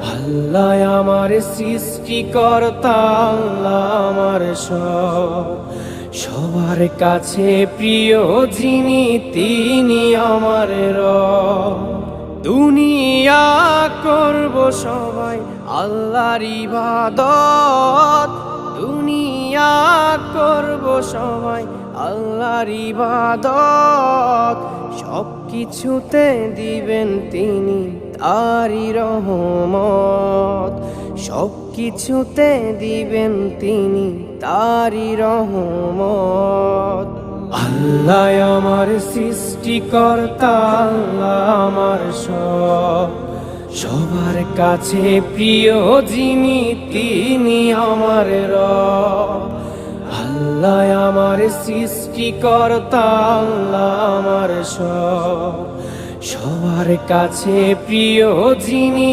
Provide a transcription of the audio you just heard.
আল্লাহ আমার সৃষ্টিকর্তা, আল্লাহ আমার সবার কাছে প্রিয় যিনি, তিনি আমার রব। দুনিয়া করব সবাই আল্লাহর ইবাদত, দুনিয়া করব সবাই আল্লাহর ইবাদত। সব কিছুতে দিবেন তিনি তারই রহমত, সব কিছুতে দিবেন তিনি তারই রহমত। আল্লাহ আমার সৃষ্টিকর্তা, আল্লাহ আমার সবার কাছে প্রিয় যিনি, তিনি আমার রব। আল্লাহ আমার সৃষ্টিকর্তা, আল্লাহ আমার সবার কাছে প্রিয় যিনি।